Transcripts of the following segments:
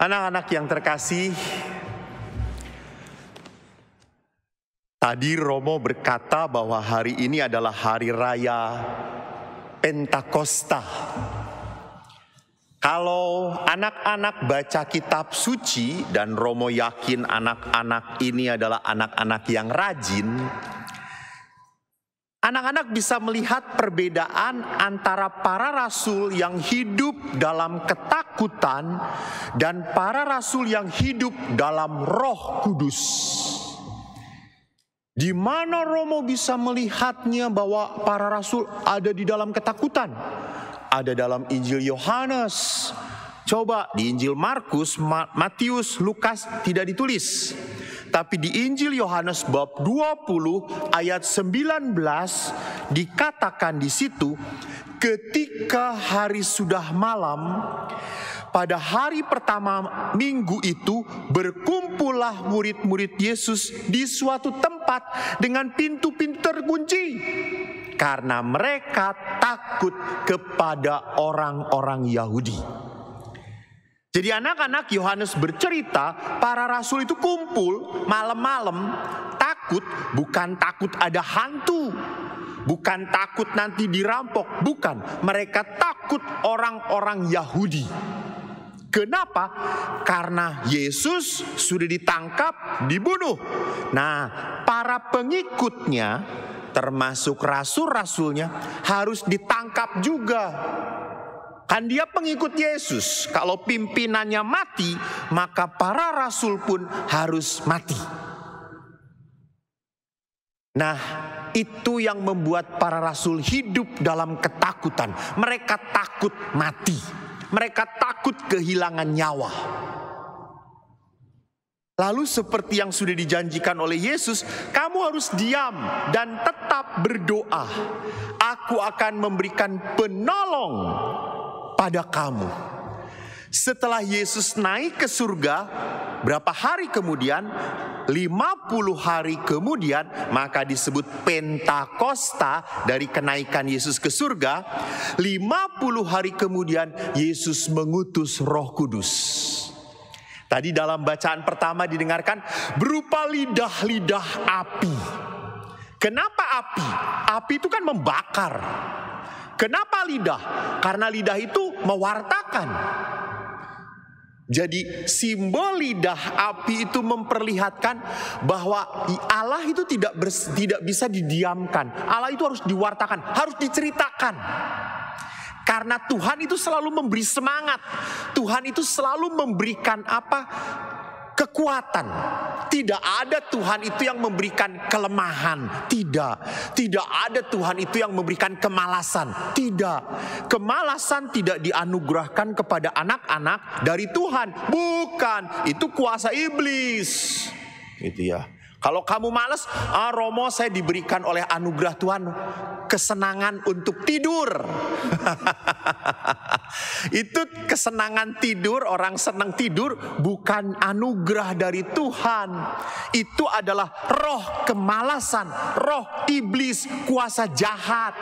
Anak-anak yang terkasih, tadi Romo berkata bahwa hari ini adalah hari raya Pentakosta. Kalau anak-anak baca kitab suci, dan Romo yakin anak-anak ini adalah anak-anak yang rajin, anak-anak bisa melihat perbedaan antara para rasul yang hidup dalam ketakutan dan para rasul yang hidup dalam Roh Kudus. Di mana Romo bisa melihatnya bahwa para rasul ada di dalam ketakutan? Ada dalam Injil Yohanes. Coba di Injil Markus, Matius, Lukas tidak ditulis. Tapi di Injil Yohanes bab 20 ayat 19 dikatakan di situ, ketika hari sudah malam, pada hari pertama minggu itu berkumpullah murid-murid Yesus di suatu tempat dengan pintu-pintu terkunci, karena mereka takut kepada orang-orang Yahudi. Jadi anak-anak Yohanes bercerita, para rasul itu kumpul malam-malam, takut, bukan takut ada hantu, bukan takut nanti dirampok, bukan. Mereka takut orang-orang Yahudi. Kenapa? Karena Yesus sudah ditangkap, dibunuh. Nah, para pengikutnya, termasuk rasul-rasulnya, harus ditangkap juga. Kan dia pengikut Yesus. Kalau pimpinannya mati, maka para rasul pun harus mati. Nah, itu yang membuat para rasul hidup dalam ketakutan. Mereka takut mati. Mereka takut kehilangan nyawa. Lalu seperti yang sudah dijanjikan oleh Yesus, kamu harus diam dan tetap berdoa. Aku akan memberikan penolong pada kamu. Setelah Yesus naik ke surga, berapa hari kemudian? 50 hari kemudian, maka disebut Pentakosta dari kenaikan Yesus ke surga. 50 hari kemudian Yesus mengutus Roh Kudus. Tadi dalam bacaan pertama didengarkan berupa lidah-lidah api. Kenapa api? Api itu kan membakar. Kenapa lidah? Karena lidah itu mewartakan. Jadi simbol lidah api itu memperlihatkan bahwa Allah itu tidak bisa didiamkan. Allah itu harus diwartakan, harus diceritakan. Karena Tuhan itu selalu memberi semangat. Tuhan itu selalu memberikan apa? Kekuatan. Tidak ada Tuhan itu yang memberikan kelemahan. Tidak ada Tuhan itu yang memberikan kemalasan. Tidak. Kemalasan tidak dianugerahkan kepada anak-anak dari Tuhan. Bukan. Itu kuasa iblis. Gitu ya. Kalau kamu malas, Romo saya diberikan oleh anugerah Tuhan kesenangan untuk tidur. Itu kesenangan tidur, orang senang tidur, bukan anugerah dari Tuhan. Itu adalah roh kemalasan, roh iblis, kuasa jahat.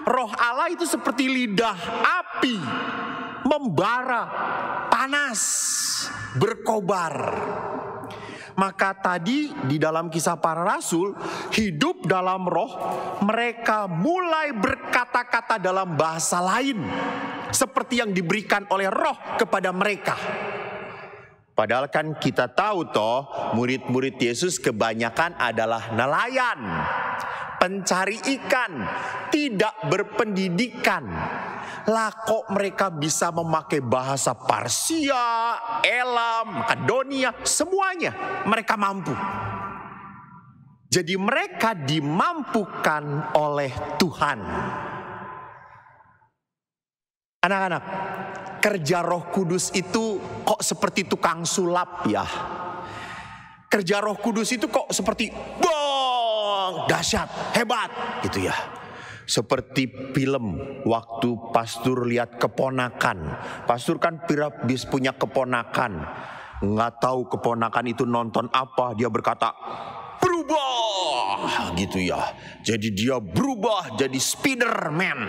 Roh Allah itu seperti lidah api, membara, panas, berkobar. Maka tadi di dalam kisah para rasul, hidup dalam roh, mereka mulai berkata-kata dalam bahasa lain, seperti yang diberikan oleh roh kepada mereka. Padahal kan kita tahu toh, murid-murid Yesus kebanyakan adalah nelayan, pencari ikan, tidak berpendidikan. Lah kok mereka bisa memakai bahasa Parsia, Elam, Makedonia, semuanya mereka mampu. Jadi mereka dimampukan oleh Tuhan. Anak-anak, kerja Roh Kudus itu kok seperti tukang sulap ya. Kerja Roh Kudus itu kok seperti dahsyat, hebat gitu ya. Seperti film waktu pastor lihat keponakan. Pastor kan habis punya keponakan. Nggak tahu keponakan itu nonton apa. Dia berkata, berubah gitu ya. Jadi dia berubah jadi Spiderman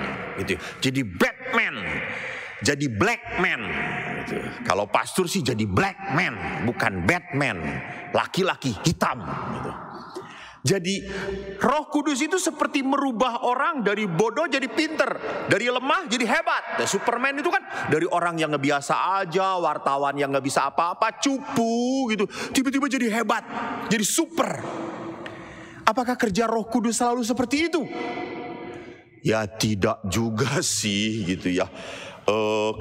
gitu ya. Jadi Batman, jadi Blackman gitu. Kalau pastor sih jadi black man, bukan Batman, laki-laki hitam gitu. Jadi Roh Kudus itu seperti merubah orang dari bodoh jadi pinter, dari lemah jadi hebat. Nah, Superman itu kan dari orang yang nggak biasa aja, wartawan yang nggak bisa apa-apa, cupu gitu, tiba-tiba jadi hebat, jadi super. Apakah kerja Roh Kudus selalu seperti itu? Ya tidak juga sih gitu ya.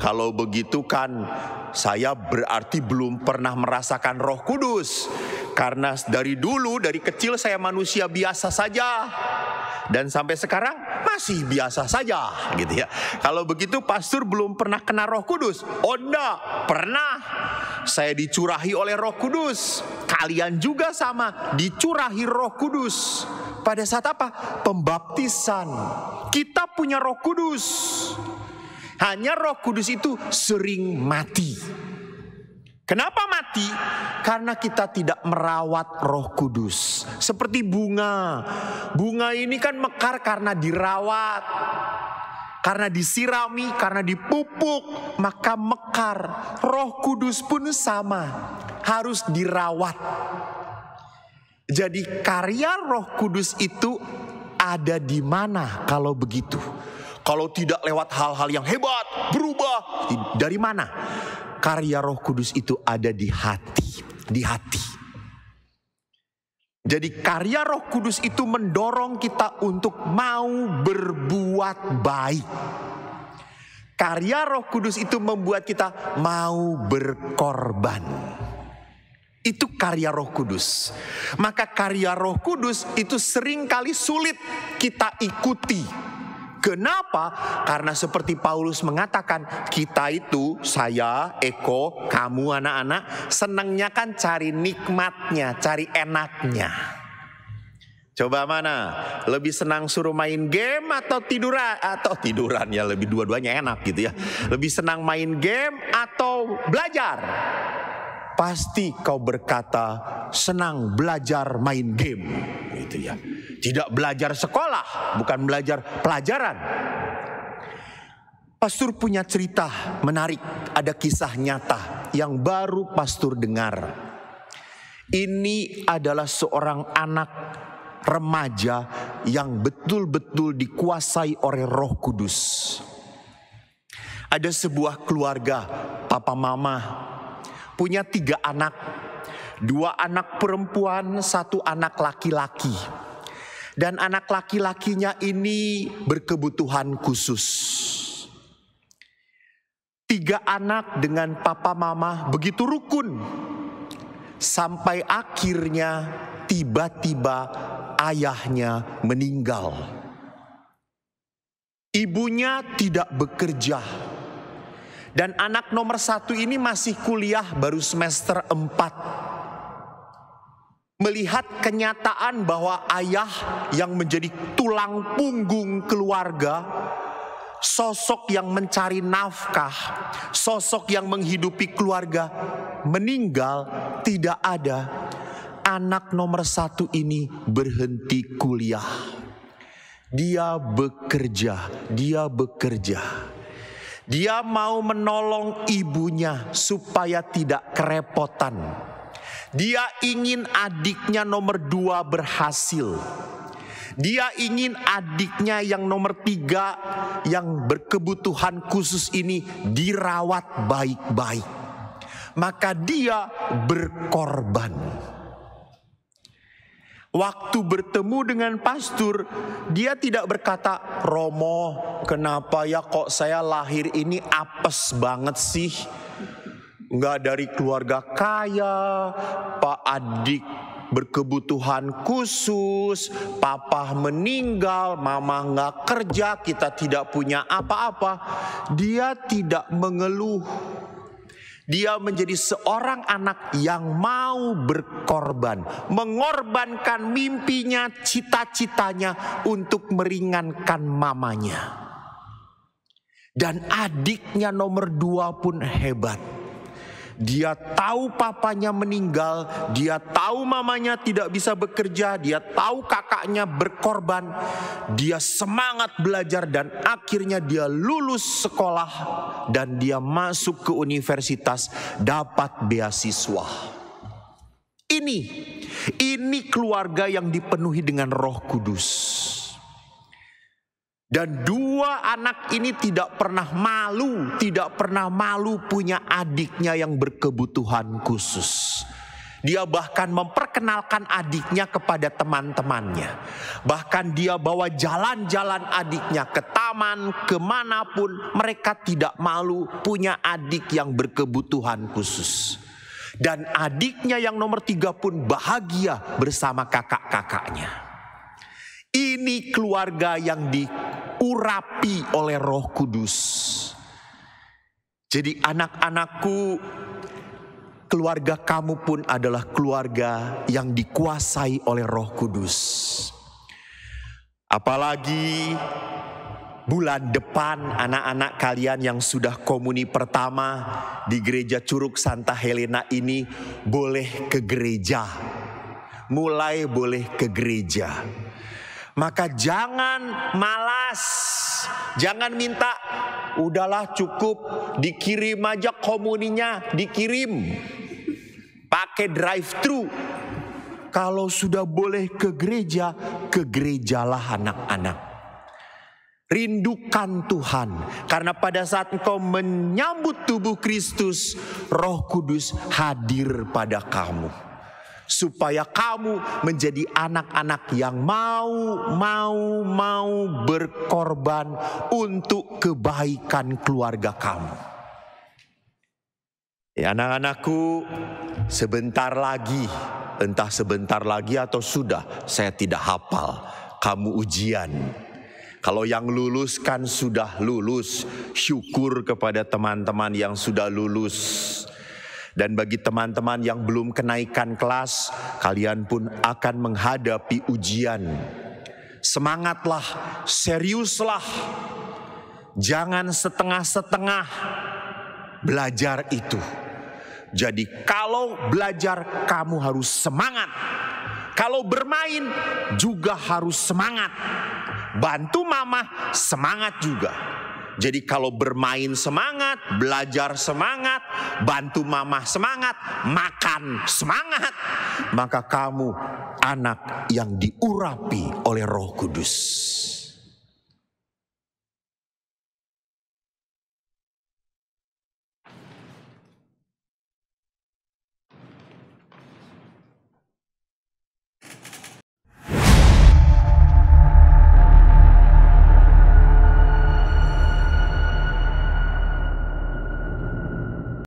Kalau begitu kan saya berarti belum pernah merasakan Roh Kudus. Karena dari dulu, dari kecil saya manusia biasa saja. Dan sampai sekarang masih biasa saja gitu ya. Kalau begitu pastor belum pernah kena Roh Kudus. Oh enggak, pernah. Saya dicurahi oleh Roh Kudus. Kalian juga sama, dicurahi Roh Kudus. Pada saat apa? Pembaptisan. Kita punya Roh Kudus. Hanya Roh Kudus itu sering mati. Kenapa mati? Karena kita tidak merawat Roh Kudus. Seperti bunga. Bunga ini kan mekar karena dirawat. Karena disirami, karena dipupuk, maka mekar. Roh Kudus pun sama. Harus dirawat. Jadi karya Roh Kudus itu ada di mana kalau begitu? Kalau tidak lewat hal-hal yang hebat, berubah, dari mana? Karya Roh Kudus itu ada di hati, di hati. Jadi karya Roh Kudus itu mendorong kita untuk mau berbuat baik. Karya Roh Kudus itu membuat kita mau berkorban. Itu karya Roh Kudus. Maka karya Roh Kudus itu seringkali sulit kita ikuti. Kenapa? Karena seperti Paulus mengatakan, kita itu, saya, Eko, kamu anak-anak, senangnya kan cari nikmatnya, cari enaknya. Coba mana? Lebih senang suruh main game atau tiduran? Atau tiduran ya, lebih dua-duanya enak gitu ya. Lebih senang main game atau belajar? Pasti kau berkata senang belajar main game gitu ya. Tidak belajar sekolah, bukan belajar pelajaran. Pastor punya cerita menarik, ada kisah nyata yang baru pastor dengar. Ini adalah seorang anak remaja yang betul-betul dikuasai oleh Roh Kudus. Ada sebuah keluarga, papa mama, punya 3 anak. 2 anak perempuan, 1 anak laki-laki. Dan anak laki-lakinya ini berkebutuhan khusus. 3 anak dengan papa mama begitu rukun. Sampai akhirnya tiba-tiba ayahnya meninggal. Ibunya tidak bekerja. Dan anak nomor 1 ini masih kuliah baru semester 4. Melihat kenyataan bahwa ayah yang menjadi tulang punggung keluarga, sosok yang mencari nafkah, sosok yang menghidupi keluarga, meninggal, tidak ada. Anak nomor 1 ini berhenti kuliah. Dia bekerja. Dia mau menolong ibunya supaya tidak kerepotan. Dia ingin adiknya nomor 2 berhasil. Dia ingin adiknya yang nomor 3 yang berkebutuhan khusus ini dirawat baik-baik. Maka dia berkorban. Waktu bertemu dengan pastor, dia tidak berkata, Romo, kenapa ya kok saya lahir ini apes banget sih? Nggak dari keluarga kaya, pak adik berkebutuhan khusus, papa meninggal, mama nggak kerja, kita tidak punya apa-apa. Dia tidak mengeluh. Dia menjadi seorang anak yang mau berkorban, mengorbankan mimpinya, cita-citanya untuk meringankan mamanya. Dan adiknya nomor 2 pun hebat. Dia tahu papanya meninggal, dia tahu mamanya tidak bisa bekerja, dia tahu kakaknya berkorban. Dia semangat belajar dan akhirnya dia lulus sekolah dan dia masuk ke universitas, dapat beasiswa. Ini keluarga yang dipenuhi dengan Roh Kudus. Dan dua anak ini tidak pernah malu punya adiknya yang berkebutuhan khusus. Dia bahkan memperkenalkan adiknya kepada teman-temannya. Bahkan dia bawa jalan-jalan adiknya ke taman, kemanapun. Mereka tidak malu punya adik yang berkebutuhan khusus. Dan adiknya yang nomor 3 pun bahagia bersama kakak-kakaknya. Ini keluarga yang diurapi oleh Roh Kudus. Jadi anak-anakku, keluarga kamu pun adalah keluarga yang dikuasai oleh Roh Kudus. Apalagi bulan depan anak-anak kalian yang sudah komuni pertama di gereja Curug Santa Helena ini boleh ke gereja. Mulai boleh ke gereja. Maka jangan malas, jangan minta, udahlah cukup dikirim aja komuninya, dikirim. Pakai drive-thru. Kalau sudah boleh ke gereja, ke gerejalah anak-anak. Rindukan Tuhan, karena pada saat engkau menyambut tubuh Kristus, Roh Kudus hadir pada kamu. Supaya kamu menjadi anak-anak yang mau berkorban untuk kebaikan keluarga kamu. Ya, anak-anakku, sebentar lagi, entah sebentar lagi atau sudah, saya tidak hafal, kamu ujian. Kalau yang lulus kan sudah lulus, syukur kepada teman-teman yang sudah lulus. Dan bagi teman-teman yang belum kenaikan kelas, kalian pun akan menghadapi ujian. Semangatlah, seriuslah. Jangan setengah-setengah belajar itu. Jadi kalau belajar kamu harus semangat. Kalau bermain juga harus semangat. Bantu mama semangat juga. Jadi kalau bermain semangat, belajar semangat, bantu mama semangat, makan semangat, maka kamu anak yang diurapi oleh Roh Kudus.